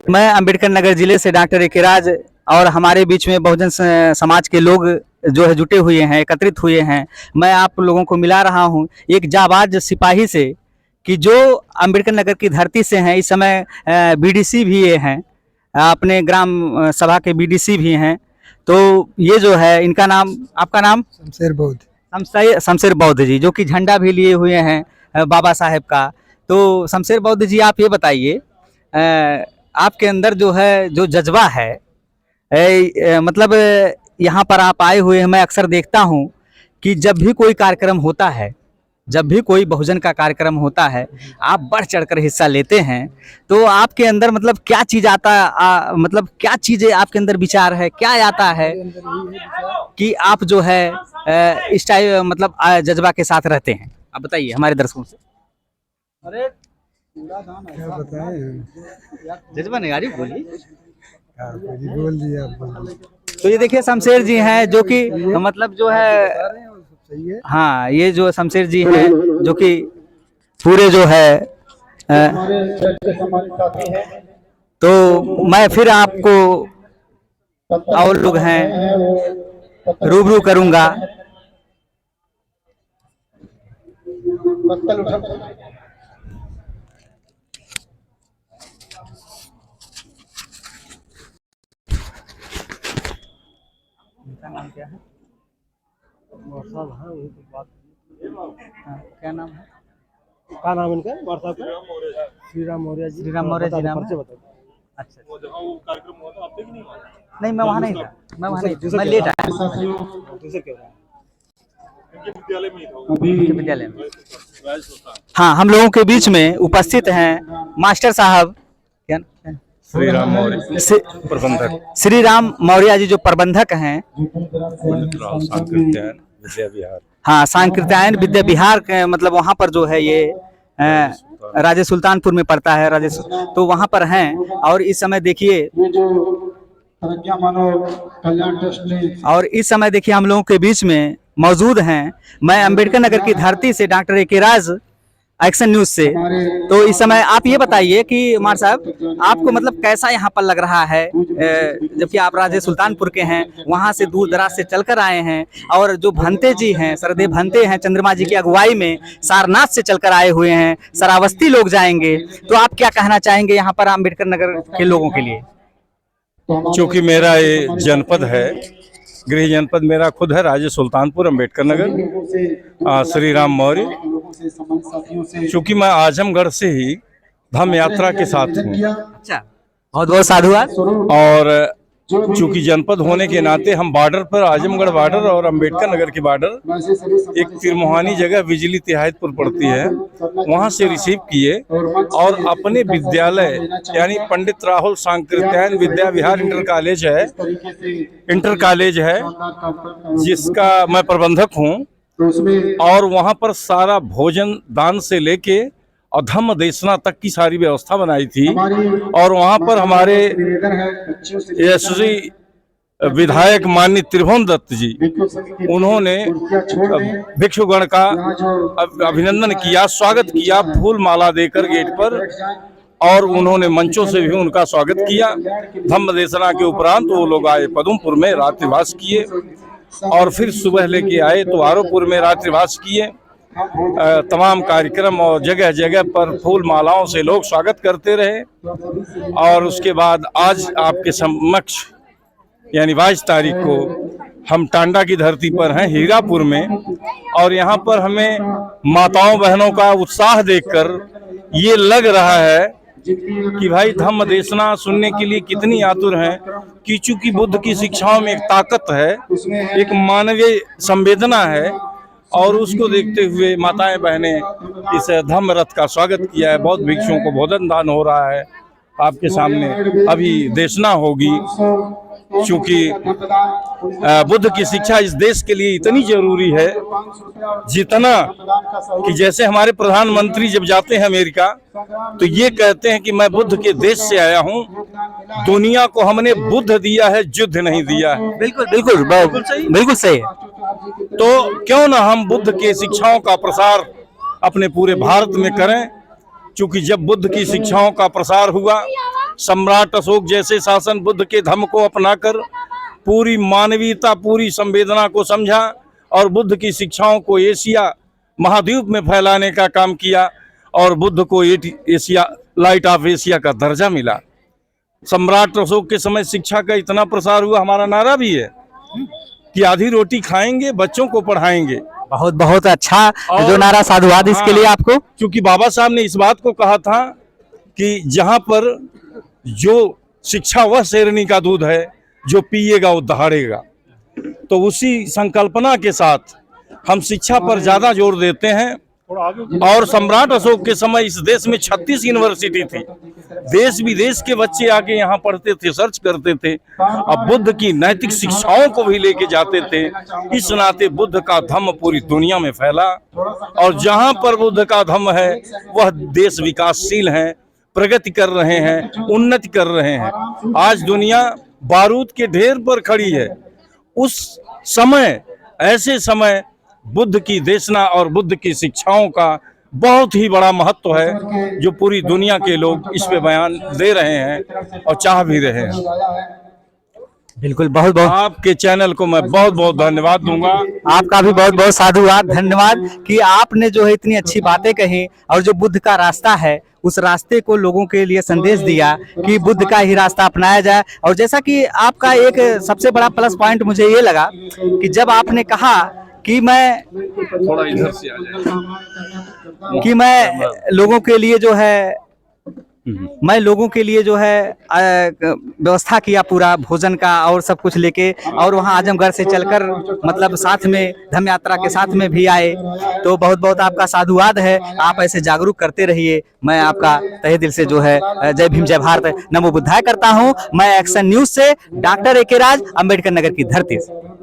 मैं अंबेडकर नगर जिले से डॉक्टर एकेराज और हमारे बीच में बहुजन समाज के लोग जो है जुटे हुए हैं, एकत्रित हुए हैं। मैं आप लोगों को मिला रहा हूं एक जाबाज सिपाही से कि जो अंबेडकर नगर की धरती से हैं। इस समय बीडीसी भी ये हैं, अपने ग्राम सभा के बीडीसी भी हैं। तो ये जो है इनका नाम, आपका नाम? शमशेर बौद्ध। शमशेर बौद्ध जी, जो कि झंडा भी लिए हुए हैं बाबा साहेब का। तो शमशेर बौद्ध जी, आप ये बताइए, आपके अंदर जो है जो जज्बा है, मतलब यहाँ पर आप आए हुए हैं। मैं अक्सर देखता हूँ कि जब भी कोई कार्यक्रम होता है, जब भी कोई बहुजन का कार्यक्रम होता है, आप बढ़ चढ़कर हिस्सा लेते हैं। तो आपके अंदर मतलब क्या चीज़ आता, मतलब क्या चीज़ें आपके अंदर विचार है, क्या आता है कि आप जो है इस टाइप मतलब जज्बा के साथ रहते हैं? आप बताइए हमारे दर्शकों से। अरे क्या बताएं, जज्बा नहीं आ रही, बोलिए। बोल दिया आप। तो ये देखिए शमशेर जी हैं, जो कि मतलब जो है, हाँ, ये जो शमशेर जी हैं जो कि पूरे जो है तो मैं फिर आपको और लोग हैं रूबरू करूंगा। नाम क्या है? क्या नाम है? क्या नाम इनका? श्रीराम मौर्य जी। श्रीराम मौर्य जी नाम है। अच्छा, नहीं मैं वहाँ नहीं था, मैं वहाँ नहीं था, मैं लेट आया। विद्यालय में। हाँ, हम लोगों के बीच में उपस्थित हैं मास्टर साहब, क्या श्रीराम मौर्य प्रबंधक, श्रीराम मौर्य जी जो प्रबंधक हैं विद्या विहार। हाँ, सांकृत्यायन विद्या विहार के मतलब वहाँ पर जो है ये राजे सुल्तानपुर में पड़ता है, तो वहाँ पर हैं। और इस समय देखिए, और इस समय देखिए हम लोगों के बीच में मौजूद हैं। मैं अंबेडकर नगर की धरती से डॉक्टर एकेराज, एक्शन न्यूज से। तो इस समय आप ये बताइए कि मार साहब, आपको मतलब कैसा यहाँ पर लग रहा है, जबकि आप राजे सुल्तानपुर के हैं, वहाँ से दूर दराज से चलकर आए हैं। और जो भंते जी हैं, सरदेव भंते हैं, चंद्रमा जी की अगुवाई में सारनाथ से चलकर आए हुए हैं, श्रावस्ती लोग जाएंगे। तो आप क्या कहना चाहेंगे यहाँ पर अंबेडकर नगर के लोगों के लिए? चूँकि मेरा ये जनपद है, गृह जनपद मेरा खुद है राजे सुल्तानपुर अम्बेडकर नगर, श्रीराम मौर्य। चूँकि मैं आजमगढ़ से ही धम्म यात्रा के साथ हूँ। अच्छा, बहुत बहुत साधुवाद। और चूँकि जनपद होने के नाते हम बॉर्डर पर, आजमगढ़ बॉर्डर और अम्बेडकर नगर की बॉर्डर, एक तिरमोहानी जगह बिजली तिहायतपुर पड़ती है, वहाँ से रिसीव किए और अपने विद्यालय यानी पंडित राहुल सांकृत्यायन विद्या विहार इंटर कॉलेज है जिसका मैं प्रबंधक हूँ। और वहाँ पर सारा भोजन दान से लेके और धम्म देशना तक की सारी व्यवस्था बनाई थी। और वहाँ पर हमारे यशस्वी विधायक माननीय त्रिभुवन दत्त जी, उन्होंने भिक्षुगण का अभिनंदन किया, स्वागत किया फूल माला देकर गेट पर, और उन्होंने मंचों से भी उनका स्वागत किया। धम्म देशना के उपरांत वो लोग आए पदमपुर में, रात्रिवास किए और फिर सुबह लेके आए तो आरोपुर में रात्रिवास किए। तमाम कार्यक्रम और जगह जगह पर फूल मालाओं से लोग स्वागत करते रहे। और उसके बाद आज आपके समक्ष यानी 22 तारीख को हम टांडा की धरती पर हैं, हीरापुर में। और यहाँ पर हमें माताओं बहनों का उत्साह देखकर ये लग रहा है कि भाई धम्म देशना सुनने के लिए कितनी आतुर हैं। कि चूंकि बुद्ध की शिक्षाओं में एक ताकत है, एक मानवीय संवेदना है, और उसको देखते हुए माताएं बहनें इस धम्म रथ का स्वागत किया है। बहुत भिक्षुओं को भोजन दान हो रहा है आपके सामने। अभी देशना होगी, चूंकि बुद्ध की शिक्षा इस देश के लिए इतनी जरूरी है जितना कि जैसे हमारे प्रधानमंत्री जब जाते हैं अमेरिका तो ये कहते हैं कि मैं बुद्ध के देश से आया हूँ, दुनिया को हमने बुद्ध दिया है, युद्ध नहीं दिया है। बिल्कुल बिल्कुल बिल्कुल सही। तो क्यों ना हम बुद्ध के शिक्षाओं का प्रसार अपने पूरे भारत में करें, चूंकि जब बुद्ध की शिक्षाओं का प्रसार हुआ, सम्राट अशोक जैसे शासन बुद्ध के धम्म को अपनाकर पूरी मानवीयता, पूरी संवेदना को समझा और बुद्ध की शिक्षाओं को एशिया महाद्वीप में फैलाने का काम किया और बुद्ध को एशिया लाइट ऑफ एशिया का दर्जा मिला। सम्राट अशोक के समय शिक्षा का इतना प्रसार हुआ, हमारा नारा भी है कि आधी रोटी खाएंगे, बच्चों को पढ़ाएंगे। बहुत बहुत अच्छा जो नारा, साधुवाद इसके लिए आपको। क्योंकि बाबा साहब ने इस बात को कहा था कि जहां पर जो शिक्षा वह शेरनी का दूध है, जो पिएगा वो दहाड़ेगा। तो उसी संकल्पना के साथ हम शिक्षा पर ज्यादा जोर देते हैं। और सम्राट अशोक के समय इस देश में 36 यूनिवर्सिटी थी, देश विदेश के बच्चे आके यहाँ पढ़ते थे, सर्च करते थे, अब बुद्ध की नैतिक शिक्षाओं को भी लेके जाते थे। इस नाते बुद्ध का धम्म पूरी दुनिया में फैला और जहाँ पर बुद्ध का धम्म है वह देश विकासशील है, प्रगति कर रहे हैं, उन्नति कर रहे हैं। आज दुनिया बारूद के ढेर पर खड़ी है। उस समय, ऐसे समय बुद्ध की देशना और बुद्ध की शिक्षाओं का बहुत ही बड़ा महत्व है, जो पूरी दुनिया के लोग इस पे बयान दे रहे हैं और चाह भी रहे हैं। बिल्कुल, बहुत बहुत आपके चैनल को मैं बहुत बहुत धन्यवाद दूंगा। आपका भी बहुत बहुत साधुवाद, धन्यवाद कि आपने जो है इतनी अच्छी बातें कही और जो बुद्ध का रास्ता है उस रास्ते को लोगों के लिए संदेश दिया कि बुद्ध का ही रास्ता अपनाया जाए। और जैसा कि आपका एक सबसे बड़ा प्लस पॉइंट मुझे ये लगा कि जब आपने कहा कि मैं थोड़ा इधर से आ जाए, कि मैं लोगों के लिए जो है व्यवस्था किया पूरा भोजन का और सब कुछ लेके, और वहाँ आजमगढ़ से चलकर मतलब साथ में धम्म यात्रा के साथ में भी आए। तो बहुत बहुत आपका साधुवाद है, आप ऐसे जागरूक करते रहिए। मैं आपका तहे दिल से जो है जय भीम, जय भारत, नमो बुद्धाय करता हूँ। मैं एक्शन न्यूज से डॉक्टर AK राज, अम्बेडकर नगर की धरती से।